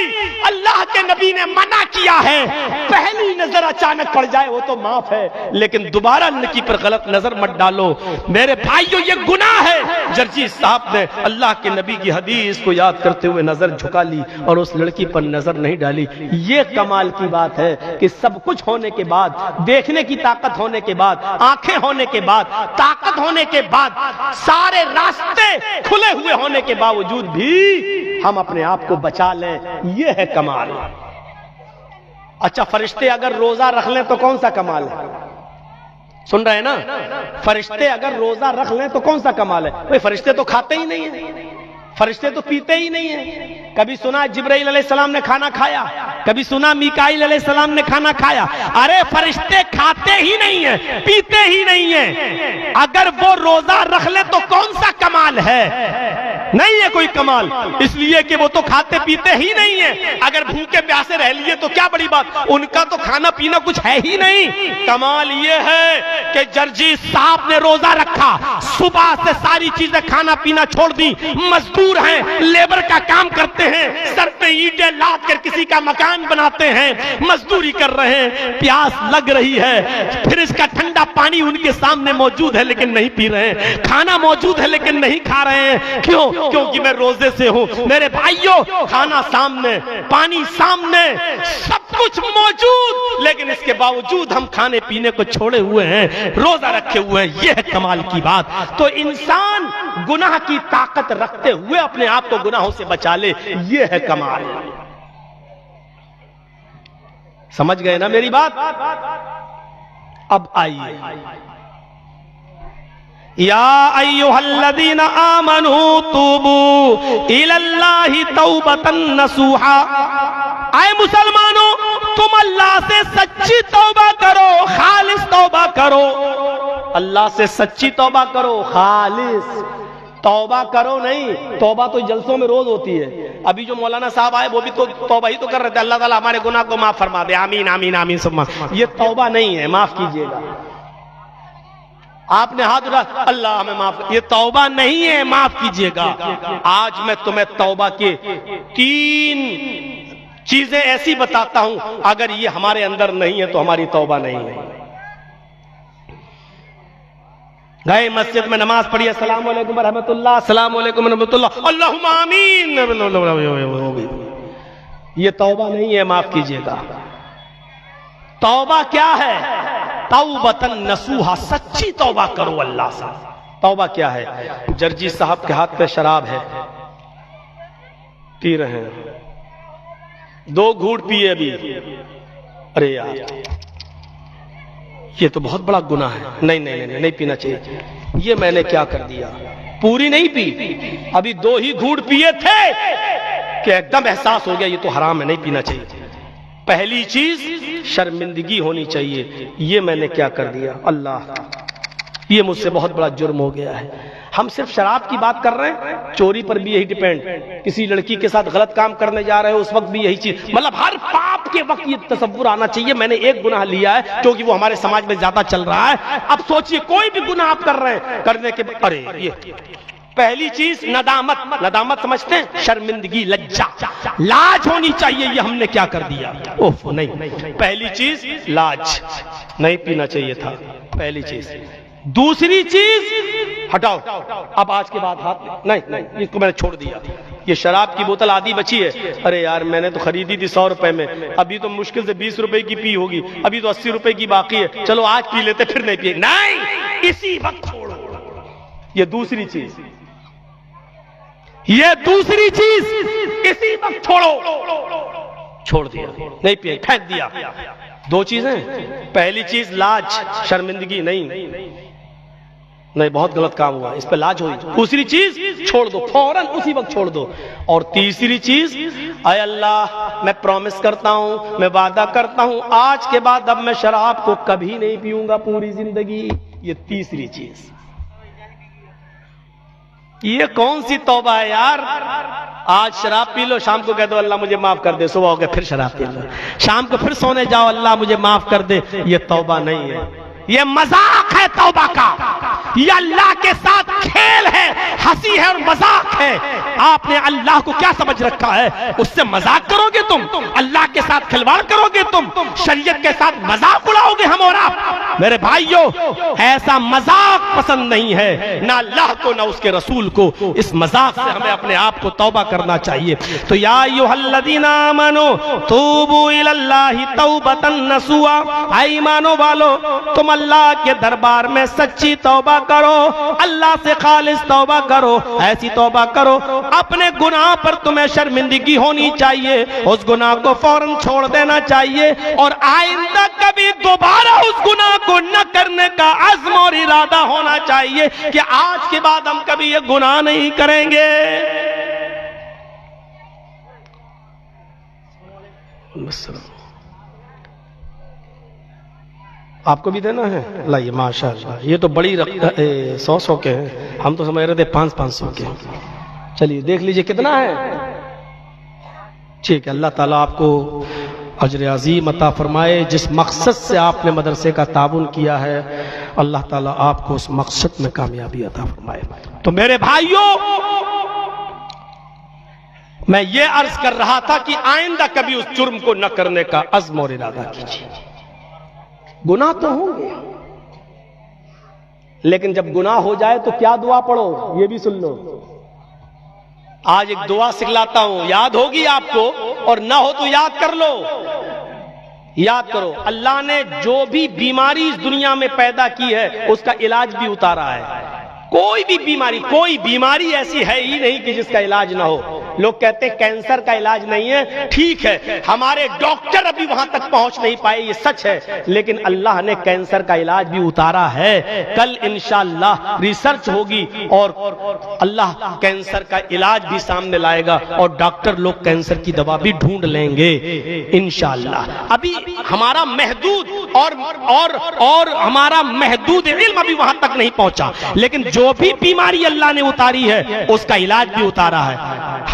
अल्लाह के नबी ने मना किया है, पहली नजर अचानक पड़ जाए वो तो माफ है, लेकिन दोबारा लड़की पर गलत नजर मत डालो। मेरे भाइयों ये गुनाह है। जर्जी साहब ने अल्लाह के नबी की हदीस को याद करते हुए नजर झुका ली और उस लड़की पर नजर नहीं डाली। ये कमाल की बात है कि सब कुछ होने के बाद, देखने की ताकत होने के बाद, आंखें होने के बाद, ताकत होने के बाद, सारे रास्ते खुले हुए होने के बावजूद भी हम अपने आप को बचा लें, यह है कमाल। अच्छा, फरिश्ते अगर रोजा रख लें तो कौन सा कमाल है? सुन रहे हैं ना? फरिश्ते अगर रोजा रख लें तो कौन सा कमाल है? भाई फरिश्ते तो खाते ही नहीं है, फरिश्ते तो पीते ही नहीं है। कभी सुना जिब्राइल अलैहिस्सलाम ने खाना खाया? कभी सुना मीकाईल अलैहिस्सलाम ने खाना खाया? अरे फरिश्ते खाते ही नहीं है, पीते ही नहीं है। अगर वो रोजा रख ले तो कौन सा कमाल है? नहीं है कोई कमाल, इसलिए कि वो तो खाते पीते ही नहीं है। अगर भूखे प्यासे रह लिए तो क्या बड़ी बात, उनका तो खाना पीना कुछ है ही नहीं। कमाल ये है कि जर्जी साहब ने रोजा रखा, सुबह से सारी चीजें खाना पीना छोड़ दी, मजदूर हैं, लेबर का काम करते हैं, सर पे ईंटें लाद कर किसी का मकान बनाते हैं, मजदूरी कर रहे हैं, प्यास लग रही है, फिर इसका ठंडा पानी उनके सामने मौजूद है लेकिन नहीं पी रहे हैं, खाना मौजूद है लेकिन नहीं खा रहे हैं। क्यों? क्योंकि मैं रोजे से हूं। मेरे भाइयों, खाना सामने, पानी सामने, सब कुछ मौजूद, लेकिन इसके बावजूद हम खाने पीने को छोड़े हुए हैं, रोजा रखे हुए हैं। यह है कमाल की बात। तो इंसान गुनाह की ताकत रखते हुए अपने आप को गुनाहों से बचा ले, यह है कमाल। समझ गए ना मेरी बात? अब आइए, या अय्युहल्लज़ीना आमनू तूबू इलल्लाहि तौबतन नसूहा। आए मुसलमानों, तुम अल्लाह से सच्ची तौबा करो, खालिस तौबा करो। अल्लाह से सच्ची तौबा करो, खालिस तौबा करो नहीं। तौबा तो जलसों में रोज होती है। अभी जो मौलाना साहब आए वो भी तो तौबा ही तो कर रहे थे, अल्लाह ताला हमारे गुनाह को माफ फरमा दे, आमीन आमीन आमीन सुम्मा। ये तौबा नहीं है, माफ कीजिएगा। आपने हाथ उठा, अल्लाह हमें माफ, ये तौबा नहीं है, माफ कीजिएगा। आज मैं तुम्हें तौबा के 3 चीजें ऐसी बताता हूं, अगर ये हमारे अंदर नहीं है तो हमारी तौबा नहीं है। गए मस्जिद में नमाज पढ़ी, अस्सलाम वालेकुम रहमतुल्लाह, अस्सलाम वालेकुम रहमतुल्लाह, अल्लाहुम्मा आमीन, ये तौबा नहीं है, माफ कीजिएगा। तौबा क्या है? तौबतन नसूहा, सच्ची तौबा करो अल्लाह से। तौबा क्या है? जर्जी साहब के हाथ पे शराब है, पी रहे हैं, 2 घूंट पिए अभी। अरे यार, ये तो बहुत बड़ा गुनाह है, नहीं नहीं नहीं, नहीं पीना चाहिए। ये मैंने क्या कर दिया, पूरी नहीं पी, अभी 2 ही घूंट पिए थे कि एकदम एहसास हो गया ये तो हराम है, नहीं पीना चाहिए। पहली चीज शर्मिंदगी होनी चाहिए, ये मैंने क्या कर दिया, अल्लाह ये मुझसे बहुत बड़ा जुर्म हो गया है। हम सिर्फ शराब की बात कर रहे हैं, चोरी पर भी यही डिपेंड, किसी लड़की के साथ गलत काम करने जा रहे हो उस वक्त भी यही चीज, मतलब हर पाप के वक्त ये तसव्वुर आना चाहिए मैंने एक गुनाह लिया है, क्योंकि वो हमारे समाज में ज्यादा चल रहा है। अब सोचिए, कोई भी गुनाह आप कर रहे हैं, करने के अरे ये पहली चीज नदामत। नदामत समझते हैं? शर्मिंदगी, लज्जा, लाज होनी चाहिए, ये हमने क्या कर दिया, ओफ नहीं। पहली चीज लाज, नहीं पीना चाहिए था, पहली चीज। दूसरी चीज हटाओ, अब आज के बाद हाथ नहीं, इसको मैंने छोड़ दिया। ये शराब की बोतल आधी बची है, अरे यार मैंने तो खरीदी थी 100 रुपए में, अभी तो मुश्किल से 20 रुपए की पी होगी, अभी तो 80 रुपए की बाकी है, चलो आज पी लेते फिर नहीं पिए, नहीं, इसी वक्त छोड़ो। ये दूसरी चीज, ये दूसरी चीज, इसी वक्त छोड़ो, छोड़ दिया, नहीं पिए, फेंक दिया। 2 चीजें, पहली चीज लाज, शर्मिंदगी नहीं, नहीं, बहुत गलत काम हुआ, इस पे लाज हुई। दूसरी चीज छोड़ दो, फौरन उसी वक्त छोड़ दो। और तीसरी चीज, अय अल्लाह मैं प्रॉमिस करता हूं, मैं वादा करता हूं, आज के बाद अब मैं शराब को कभी नहीं पीऊंगा पूरी जिंदगी। ये तीसरी चीज। ये कौन सी तौबा है यार? आज शराब पी लो, शाम को कह दो अल्लाह मुझे माफ कर दे, सुबह हो गया फिर शराब पी लो, शाम को फिर सोने जाओ अल्लाह मुझे माफ कर दे। ये तौबा नहीं है, ये मजाक है तौबा का। ये अल्लाह के साथ खेल है, हंसी है और मजाक है। आपने अल्लाह को क्या समझ रखा है? उससे मजाक करोगे तुम, अल्लाह के साथ खिलवाड़ करोगे तुम, शरीयत के साथ मजाक उड़ाओगे हम और आप। मेरे भाइयों, ऐसा मजाक पसंद नहीं है, ना अल्लाह को ना उसके रसूल को। इस मजाक से हमें अपने आप को तौबा करना चाहिए। तो या अय्युहल्लज़ीना आमनू तूबू इलल्लाहि तौबतन नसूआ, ऐ ईमानो वालो तुम अल्लाह के दरबार में सच्ची तौबा करो, अल्लाह से खालिस तौबा करो। ऐसी तौबा करो, अपने गुनाह पर तुम्हें शर्मिंदगी होनी चाहिए, उस गुनाह को फौरन छोड़ देना चाहिए और आइंदा कभी दोबारा उस गुनाह को न करने का अज़्म और इरादा होना चाहिए कि आज के बाद हम कभी ये गुनाह नहीं करेंगे। आपको भी देना है? लाइए, माशाअल्लाह, ये तो बड़ी 100 के हैं, हम तो समझ रहे थे 500 के। चलिए देख लीजिए कितना है। ठीक है, अल्लाह ताला आपको अजर अज़ीम अता फरमाए। जिस मकसद से आपने मदरसे का ताबुन किया है, अल्लाह ताला आपको उस मकसद में कामयाबी अता फरमाए। तो मेरे भाइयों, मैं ये अर्ज कर रहा था कि आइंदा कभी उस जुर्म को न करने का अज़्म और इरादा कीजिए। गुनाह तो होंगे, लेकिन जब गुनाह हो जाए तो क्या दुआ पढ़ो, ये भी सुन लो। आज एक दुआ सिखलाता हूं, याद होगी आपको, और ना हो तो याद कर लो। याद करो, अल्लाह ने जो भी बीमारी इस दुनिया में पैदा की है उसका इलाज भी उतारा है। कोई बीमारी ऐसी है ही नहीं कि जिसका इलाज ना हो। लोग कहते हैं कैंसर का इलाज नहीं है, ठीक है, हमारे डॉक्टर अभी वहां तक पहुंच नहीं पाए, ये सच है, लेकिन अल्लाह ने कैंसर का इलाज भी उतारा है। कल इंशाअल्लाह रिसर्च होगी और अल्लाह कैंसर का इलाज भी सामने लाएगा और डॉक्टर लोग कैंसर की दवा भी ढूंढ लेंगे इंशाअल्लाह। अभी हमारा महदूद और हमारा महदूद इल्म अभी वहां तक नहीं पहुंचा, लेकिन जो भी बीमारी अल्लाह ने उतारी है उसका इलाज भी उतारा है।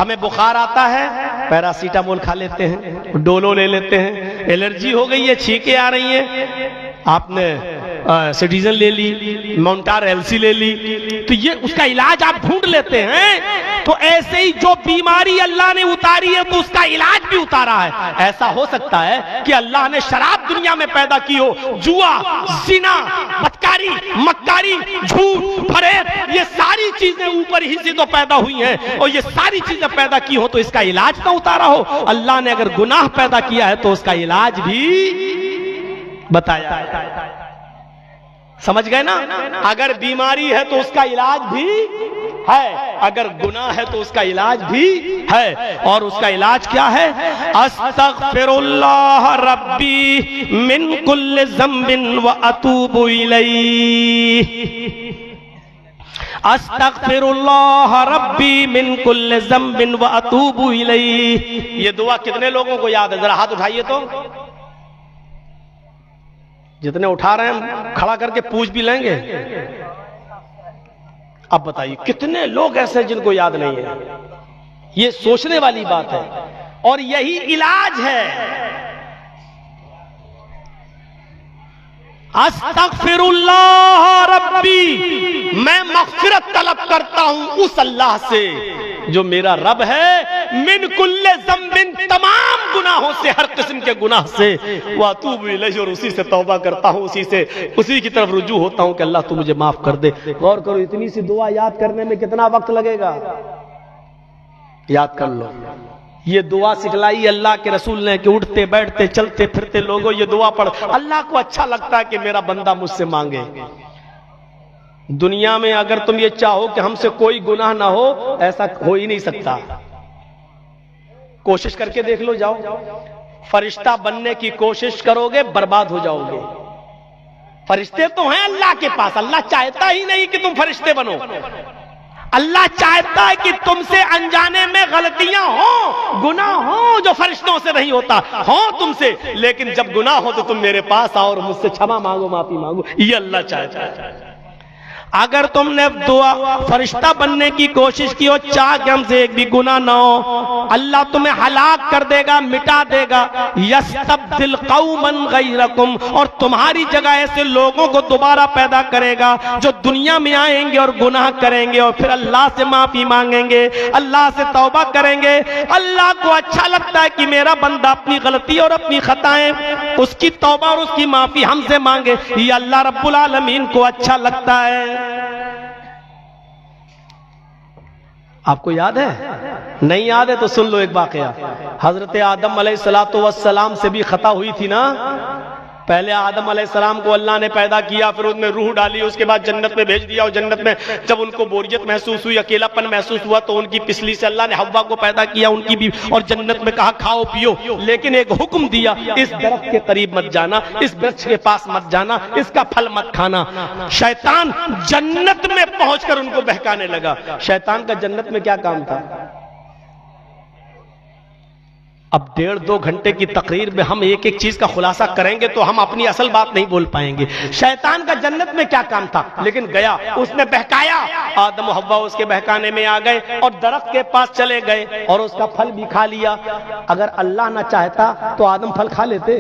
हमें बुखार आता है, पैरासीटामोल खा लेते हैं, डोलो ले लेते हैं, एलर्जी हो गई है, छींकें आ रही हैं, आपने सिटीजन ले ली, मोन्टार एलसी ले ली, तो ये उसका इलाज आप ढूंढ लेते हैं। तो ऐसे ही जो बीमारी अल्लाह ने उतारी है तो उसका इलाज भी उतारा है। ऐसा हो सकता है कि अल्लाह ने शराब दुनिया में पैदा की हो, जुआ, जिना, बदकारी, मक्कारी, झूठ, फरेब, ये सारी चीजें ऊपर ही से तो पैदा हुई हैं, और ये सारी चीजें पैदा की हो तो इसका इलाज ना उतारा हो। अल्लाह ने अगर गुनाह पैदा किया है तो उसका इलाज भी बताया। समझ गए ना? अगर बीमारी है तो उसका इलाज भी है, अगर गुनाह है तो उसका इलाज भी है। और उसका इलाज क्या है? अस्तगफिरुल्लाह रब्बी मिन कुल्लि ज़म्बिन व अतूबु इलैहि। अस्तगफिरुल्लाह रब्बी मिन कुल्लि ज़म्बिन व अतूबु इलैहि। ये दुआ कितने लोगों को याद है? जरा हाथ उठाइए तो। जितने उठा रहे हैं खड़ा करके पूछ भी लेंगे। अब बताइए कितने लोग ऐसे जिनको याद नहीं है? ये सोचने वाली बात है, और यही इलाज है। अस्तगफिरुल्लाह रब्बी, मैं मग़फ़िरत तलब करता हूं उस अल्लाह से जो मेरा रब है, मिन कुल्ले ज़म्बिन, तमाम गुनाहों से, हर किस्म के गुनाह से, व अतूबु इलैहि, और उसी से तौबा करता हूं, उसी की तरफ रुजू होता हूं कि अल्लाह तू मुझे माफ कर दे। गौर करो, इतनी सी दुआ याद करने में कितना वक्त लगेगा? याद कर लो। ये दुआ सिखलाई अल्लाह के रसूल ने कि उठते बैठते चलते फिरते लोगों ये दुआ पढ़। अल्लाह को अच्छा लगता है कि मेरा बंदा मुझसे मांगे। दुनिया में अगर तुम ये चाहो कि हमसे कोई गुनाह ना हो, ऐसा हो ही नहीं सकता। कोशिश करके देख लो, जाओ फरिश्ता बनने की कोशिश करोगे बर्बाद हो जाओगे। फरिश्ते तो हैं अल्लाह के पास, अल्लाह चाहता ही नहीं कि तुम फरिश्ते बनो। अल्लाह चाहता है कि तुमसे अनजाने में गलतियां हो, गुनाह हो जो फरिश्तों से नहीं होता, हो तुमसे, लेकिन जब गुनाह हो तो तुम मेरे पास आओ और मुझसे क्षमा मांगो, माफी मांगो। ये अल्लाह चाहता है। अगर तुमने दुआ फरिश्ता बनने की कोशिश की हो, चाह कि हमसे एक भी गुनाह ना हो, अल्लाह तुम्हें हलाक कर देगा, मिटा देगा। यस्तब्दिल कौमन गैरकुम, और तुम्हारी जगह ऐसे लोगों को दोबारा पैदा करेगा जो दुनिया में आएंगे और गुनाह करेंगे और फिर अल्लाह से माफी मांगेंगे, अल्लाह से तौबा करेंगे। अल्लाह को अच्छा लगता है कि मेरा बंदा अपनी गलती और अपनी खताएं, उसकी तौबा और उसकी माफी हमसे मांगे। ये अल्लाह रब्बुल आलमीन को अच्छा लगता है। आपको याद है? नहीं याद है तो सुन लो एक वाकया। हजरत आदम अलैहिस्सलातु वस्सलाम से भी खता हुई थी ना। पहले आदम अलैहिस्सलाम को अल्लाह ने पैदा किया, फिर उसमें रूह डाली, उसके बाद जन्नत में भेज दिया, और जन्नत में जब उनको बोरियत महसूस हुई, अकेलापन महसूस हुआ, तो उनकी पिछली से अल्लाह ने हव्वा को पैदा किया, उनकी भी, और जन्नत में कहा खाओ पियो, लेकिन एक हुक्म दिया, इस दरख्त के करीब मत जाना, इस वृक्ष के पास मत जाना, इसका फल मत खाना। शैतान जन्नत में पहुंचकर उनको बहकाने लगा। शैतान का जन्नत में क्या काम था? अब 1.5-2 घंटे की तकरीर में हम एक एक चीज का खुलासा करेंगे तो हम अपनी असल बात नहीं बोल पाएंगे। शैतान का जन्नत में क्या काम था? लेकिन गया, उसने बहकाया, आदम और हव्वा उसके बहकाने में आ गए और दरख्त के पास चले गए और उसका फल भी खा लिया। अगर अल्लाह ना चाहता तो आदम फल खा लेते।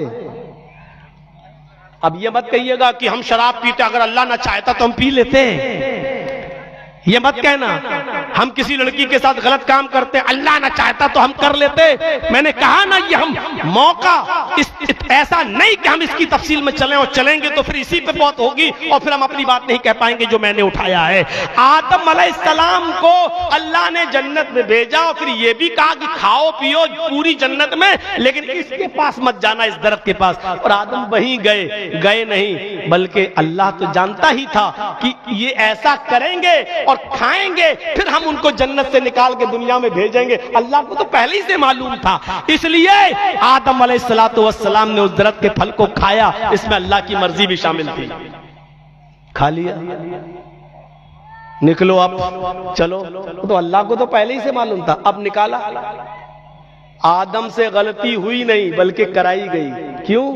अब ये मत कहिएगा कि हम शराब पीते, अगर अल्लाह ना चाहता तो हम पी लेते। ये मत कहना हम किसी लड़की के साथ गलत काम करते, अल्लाह ना चाहता तो हम कर लेते। मैंने कहा ना, ये हम मौका ऐसा नहीं कि हम इसकी तफसील में चलें, और चलेंगे तो फिर इसी पे बहुत होगी और फिर हम अपनी बात नहीं कह पाएंगे जो मैंने उठाया है। आदम अलैहिस्सलाम को अल्लाह ने जन्नत में भेजा और फिर ये भी कहा कि खाओ पियो पूरी जन्नत में, लेकिन इसके पास मत जाना, इस दरख्त के पास। और आदम वहीं गए नहीं, बल्कि अल्लाह तो जानता ही था कि ये ऐसा करेंगे और खाएंगे, फिर हम उनको जन्नत से निकाल के दुनिया में भेजेंगे। अल्लाह को तो पहले ही से मालूम था, इसलिए आदम अलैहिस्सलातु वस्सलाम ने उस दरख्त के फल को खाया। इसमें अल्लाह की मर्जी भी शामिल थी। खा लिया, निकलो अब चलो, तो अल्लाह को तो पहले ही से मालूम था। अब निकाला, आदम से गलती हुई नहीं बल्कि कराई गई। क्यों?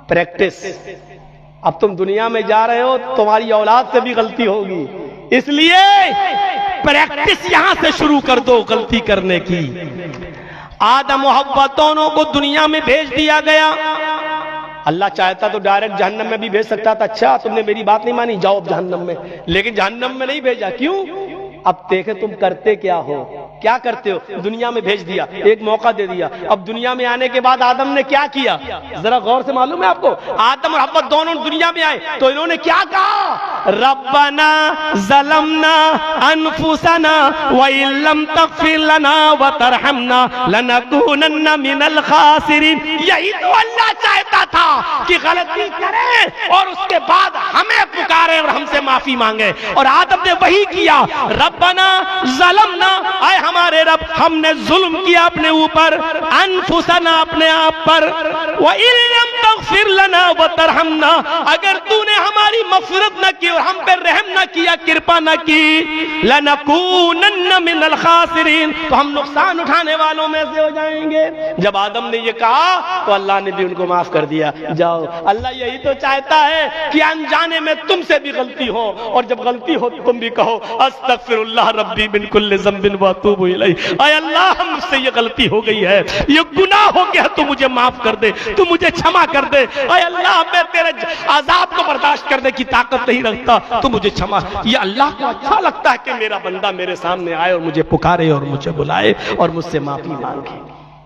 प्रैक्टिस। अब तुम दुनिया में जा रहे हो, तुम्हारी औलाद से भी गलती होगी, इसलिए प्रैक्टिस यहां से शुरू कर दो गलती करने की। आदम और हव्वा दोनों को दुनिया में भेज दिया गया। अल्लाह चाहता तो डायरेक्ट जहन्नम में भी भेज सकता था। अच्छा तुमने मेरी बात नहीं मानी, जाओ अब जहन्नम में, लेकिन जहन्नम में नहीं भेजा। क्यों? अब देखे तुम करते क्या हो, क्या करते हो। दुनिया में भेज दिया, एक मौका दे दिया। अब दुनिया में आने के बाद आदम ने क्या किया, जरा गौर से मालूम है आपको। आदम और हव्वा दोनों दुनिया में आए तो इन्होंने क्या कहा? रब्बना ज़लमना अनफुसना व इल्लम तग़फिर लना व तरहमना लनकूनन्ना मिनल खासिरीन। यही तो अल्लाह चाहता था कि गलती करें और उसके बाद हमें पुकारे और हमसे माफी मांगे, और आदम ने वही किया। रब्बना ज़लमना, आए हमारे रब हमने जुल्म किया अपने ऊपर, अनफुसना अपने आप पर, व इल्लम तग़फिर लना व तरहमना, अगर तूने हमारी मग़फ़िरत न की और हम पे रहम न किया, कृपा न की, लनकूनन्ना मिनल खासिरीन, तो हम नुकसान उठाने वालों में से हो जाएंगे। जब आदम ने ये कहा तो अल्लाह ने भी उनको माफ कर दिया। जाओ, अल्लाह यही तो चाहता है कि अनजाने में तुमसे भी गलती हो, और जब गलती हो तुम भी कहो अस्तगफिरुल्लाह रब्बी मिन कुल्लि ज़ंबिन व अतूबु इलैह। आय अल्लाह मुझसे ये गलती हो गई है, ये गुनाह हो गया, तू मुझे माफ कर दे, तू मुझे क्षमा कर दे। आय अल्लाह मैं तेरे अजाब को बर्दाश्त करने की ताकत नहीं रखता, तू मुझे क्षमा। ये अल्लाह को अच्छा लगता है कि मेरा बंदा मेरे सामने आए और मुझे पुकारे और मुझे बुलाए और मुझसे माफी मांगे।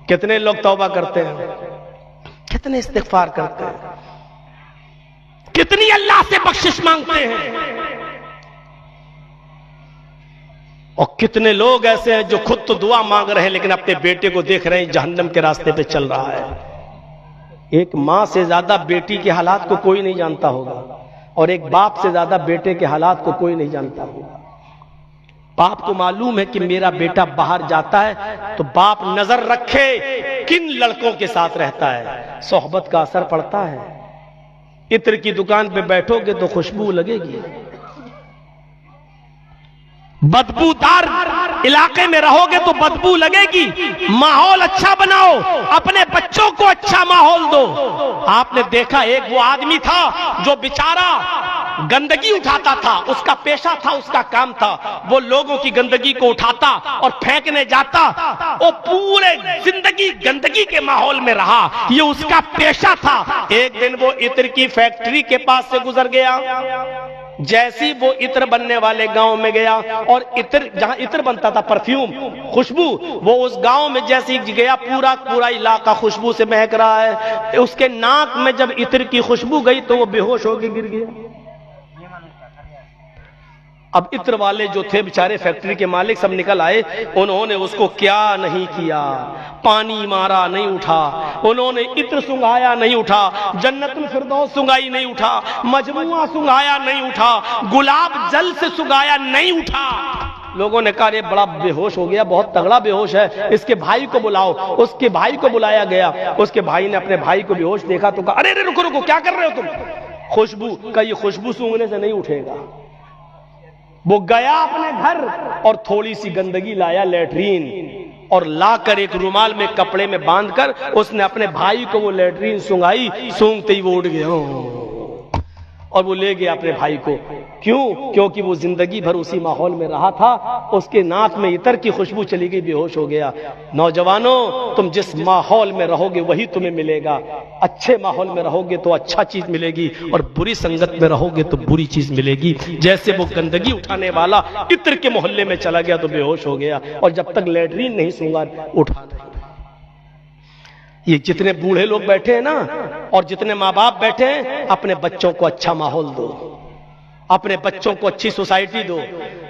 कितने लोग तौबा करते हैं, कितने इस्तिग़फ़ार करते हैं, कितनी अल्लाह से बख्शिश मांगते हैं, और कितने लोग ऐसे हैं जो खुद तो दुआ मांग रहे हैं लेकिन अपने बेटे को देख रहे हैं जहन्नम के रास्ते पे चल रहा है। एक माँ से ज्यादा बेटी के हालात को कोई नहीं जानता होगा, और एक बाप से ज्यादा बेटे के हालात को कोई नहीं जानता होगा। बाप को मालूम है कि मेरा बेटा बाहर जाता है तो बाप नजर रखे किन लड़कों के साथ रहता है, सोहबत का असर पड़ता है। इत्र की दुकान पे बैठोगे तो खुशबू लगेगी, बदबूदार इलाके में रहोगे तो बदबू लगेगी। माहौल अच्छा बनाओ, अपने बच्चों को अच्छा माहौल दो। आपने देखा एक वो आदमी था जो बेचारा गंदगी उठाता था, उसका पेशा था, उसका काम था, वो लोगों की गंदगी को उठाता और फेंकने जाता। वो पूरे जिंदगी गंदगी के माहौल में रहा, ये उसका पेशा था। एक दिन वो इत्र की फैक्ट्री के पास से गुजर गया। जैसी वो इत्र बनने वाले गांव में गया, और इत्र जहां इत्र बनता था, परफ्यूम, खुशबू, वो उस गांव में जैसे ही गया पूरा इलाका खुशबू से महक रहा है। उसके नाक में जब इत्र की खुशबू गई तो वो बेहोश होकर गिर गया। अब इत्र वाले जो थे बेचारे फैक्ट्री के मालिक सब निकल आए, उन्होंने उसको क्या नहीं किया, पानी मारा नहीं उठा, उन्होंने इत्र सुंघाया नहीं उठा, जन्नतुल फिरदौस सुंघाई नहीं उठा, मजमुआ सुंघाया नहीं उठा, गुलाब जल से सुंघाया नहीं उठा। लोगों ने कहा ये बड़ा बेहोश हो गया, बहुत तगड़ा बेहोश है, इसके भाई को बुलाओ। उसके भाई को बुलाया गया। उसके भाई ने अपने भाई को बेहोश देखा तो कहा, अरे रुको रुको, क्या कर रहे हो तुम? खुशबू का, ये खुशबू सूंघने से नहीं उठेगा। वो गया अपने घर और थोड़ी सी गंदगी लाया लैट्रीन, और लाकर एक रुमाल में कपड़े में बांधकर उसने अपने भाई को वो लैट्रीन सूंघाई। सूंघते ही वो उड़ गया और वो ले गया अपने भाई को। क्यों? क्योंकि वो जिंदगी भर उसी माहौल में रहा था, उसके नाक में इतर की खुशबू चली गई, बेहोश हो गया। नौजवानों, तुम जिस माहौल में रहोगे वही तुम्हें मिलेगा। अच्छे माहौल में रहोगे तो अच्छा चीज मिलेगी, और बुरी संगत में रहोगे तो बुरी चीज मिलेगी। जैसे वो गंदगी उठाने वाला इत्र के मोहल्ले में चला गया तो बेहोश हो गया, और जब तक लैट्रीन नहीं सूंघा उठा नहीं। ये जितने बूढ़े लोग बैठे हैं ना, और जितने माँ बाप बैठे हैं, अपने बच्चों को अच्छा माहौल दो, अपने बच्चों को अच्छी सोसाइटी दो।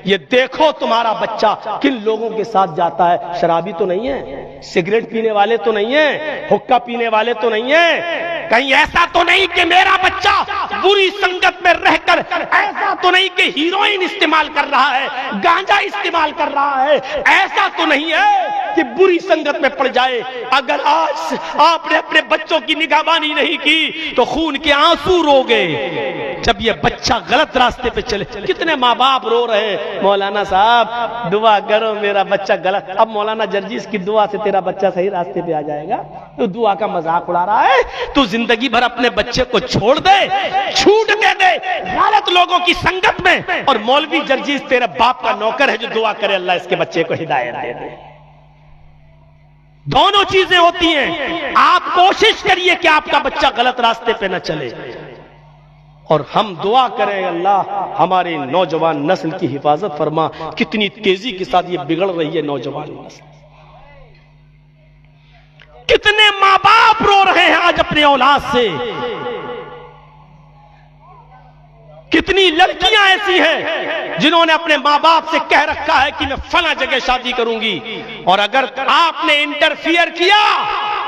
ये देखो तुम्हारा बच्चा किन लोगों के साथ जाता है। शराबी तो नहीं है, सिगरेट पीने वाले तो नहीं है, हुक्का पीने वाले तो नहीं है, कहीं ऐसा तो नहीं कि मेरा बच्चा बुरी संगत में रहकर, ऐसा तो नहीं कि हीरोइन इस्तेमाल कर रहा है, गांजा इस्तेमाल कर रहा है, ऐसा तो नहीं है कि बुरी संगत में पड़ जाए। अगर आज आपने अपने बच्चों की निगहबानी नहीं की तो खून के आंसू रोगे जब ये बच्चा गलत रास्ते पे चले। कितने माँ बाप रो रहे हैं, मौलाना साहब दुआ करो मेरा बच्चा गलत। अब मौलाना जर्जीस की दुआ से तेरा बच्चा सही रास्ते पे आ जाएगा? तो दुआ का मजाक उड़ा रहा है। तू जिंदगी भर अपने बच्चे को छोड़ दे, छूट दे गलत लोगों की संगत में, और मौलवी जर्जीस तेरे बाप का नौकर है जो दुआ करे अल्लाह इसके बच्चे को हिदायत दे दे। दोनों चीजें होती हैं। आप कोशिश करिए कि आपका बच्चा गलत रास्ते पे न चले, और हम दुआ करें अल्लाह हमारे नौजवान नस्ल की हिफाजत फरमा। कितनी तेजी के साथ ये बिगड़ रही है नौजवान नस्ल। कितने माँ बाप रो रहे हैं आज अपने औलाद से। कितनी लड़कियां ऐसी हैं जिन्होंने अपने माँ बाप से कह रखा है कि मैं फला जगह शादी करूंगी, और अगर आपने इंटरफियर किया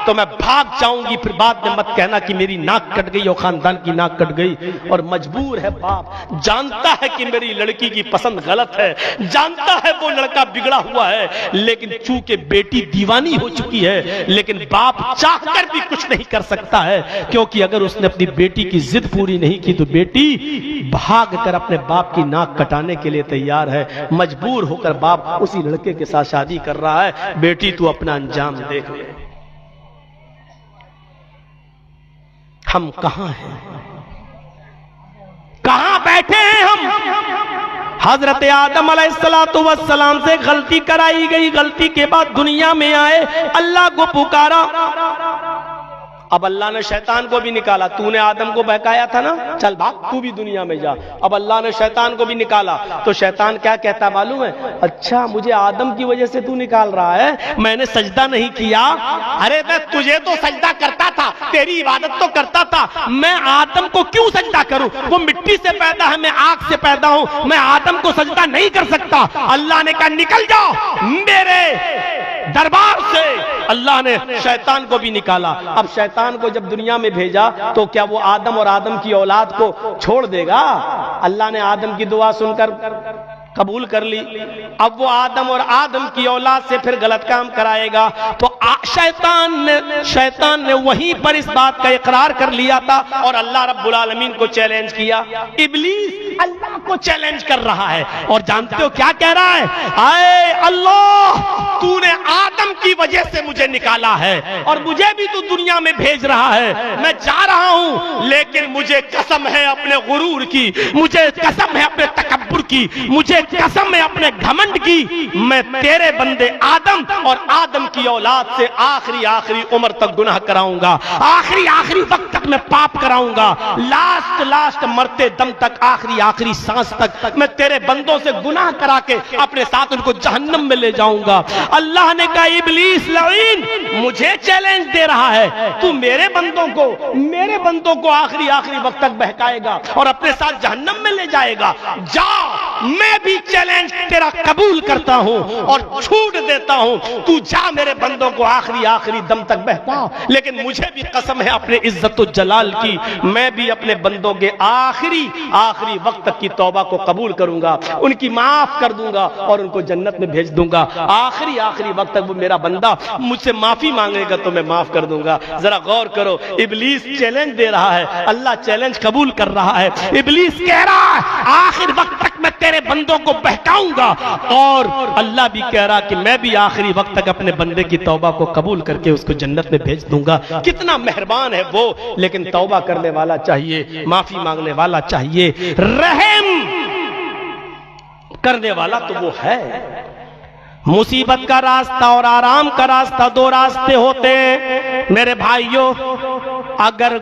तो मैं भाग जाऊंगी। फिर बाद में मत कहना कि मेरी नाक कट गई और खानदान की नाक कट गई। और मजबूर है बाप, जानता है कि मेरी लड़की की पसंद गलत है, जानता है वो लड़का बिगड़ा हुआ है, लेकिन चूंकि बेटी दीवानी हो चुकी है, लेकिन बाप चाहकर भी कुछ नहीं कर सकता है, क्योंकि अगर उसने अपनी बेटी की जिद पूरी नहीं की तो बेटी भाग कर अपने बाप की नाक कटाने के लिए तैयार है। मजबूर होकर बाप उसी लड़के के साथ शादी कर रहा है। बेटी तू अपना अंजाम देख ले। हम कहां हैं, कहां बैठे हैं हम? हजरत आदम अलैहिस्सलातु वस्सलाम से गलती कराई गई, गलती के बाद दुनिया में आए, अल्लाह को पुकारा। अब अल्लाह ने शैतान को भी निकाला। तूने आदम को बहकाया था ना, चल भाग तू भी दुनिया में जा। अब अल्लाह ने शैतान को भी निकाला, तो शैतान क्या कहता मालूम है? अच्छा मुझे आदम की वजह से तू निकाल रहा है, मैंने सजदा नहीं किया। अरे मैं तुझे तो सजदा करता था, तेरी इबादत तो करता था, मैं आदम को क्यों सजदा करूं? वो मिट्टी से पैदा है, मैं आग से पैदा हूं, मैं आदम को सजदा नहीं कर सकता। अल्लाह ने कहा निकल जाओ मेरे दरबार से। अल्लाह ने शैतान को भी निकाला। अब शैतान को जब दुनिया में भेजा तो क्या वो आदम और आदम की औलाद को छोड़ देगा? अल्लाह ने आदम की दुआ सुनकर कबूल कर ली। अब वो आदम और आदम की औलाद से फिर गलत काम कराएगा। तो शैतान ने वहीं पर इस बात का इकरार कर लिया था और अल्लाह रब्बुल आलमीन को चैलेंज किया। इब्लीस अल्लाह को चैलेंज कर रहा है और जानते हो क्या कह रहा है? आए अल्लाह, तूने आदम की वजह से मुझे निकाला है और मुझे भी तू दुनिया में भेज रहा है। मैं जा रहा हूं, लेकिन मुझे कसम है अपने गुरूर की, मुझे कसम है अपने तकब्बुर की, मुझे कसम है अपने घमंड की, मैं तेरे बंदे आदम और आदम की औलाद से आखिरी उम्र तक गुनाह कराऊंगा, आखिरी वक्त तक मैं पाप कराऊंगा, लास्ट मरते दम तक, आखिरी सांस तक मैं तेरे बंदों से गुनाह करा के अपने साथ उनको जहन्नम में ले जाऊंगा। अल्लाह ने कहा इब्लीस लईन, मुझे चैलेंज दे रहा है, तू मेरे बंदों को आखिरी वक्त तक बहकाएगा और अपने साथ जहन्नम में ले जाएगा। जा, मैं भी चैलेंज तेरा कबूल करता हूं और छूट देता हूं, तू जा मेरे बंदों को आखिरी दम तक बहका, लेकिन मुझे भी कसम है अपने इज्जत और जलाल की, मैं भी अपने बंदों के आखिरी वक्त तक की तौबा को कबूल करूंगा, उनकी माफ कर दूंगा और उनको जन्नत में भेज दूंगा। आखिरी वक्त तक वो मेरा बंदा मुझसे माफी मांगेगा तो मैं माफ कर दूंगा। जरा गौर करो, इब्लीस चैलेंज दे रहा है, अल्लाह चैलेंज कबूल कर रहा है। इब्लीस कह रहा है आखिर वक्त तक मैं तेरे बंदों को बहकाऊंगा और अल्लाह भी कह रहा कि मैं भी आखिरी वक्त तक अपने बंदे की तौबा को कबूल करके उसको जन्नत में भेज दूंगा। कितना मेहरबान है वो, लेकिन तौबा करने वाला चाहिए, माफी मांगने वाला चाहिए, रहम करने वाला तो वो है। मुसीबत का रास्ता और आराम का रास्ता, दो रास्ते होते हैं मेरे भाइयों। अगर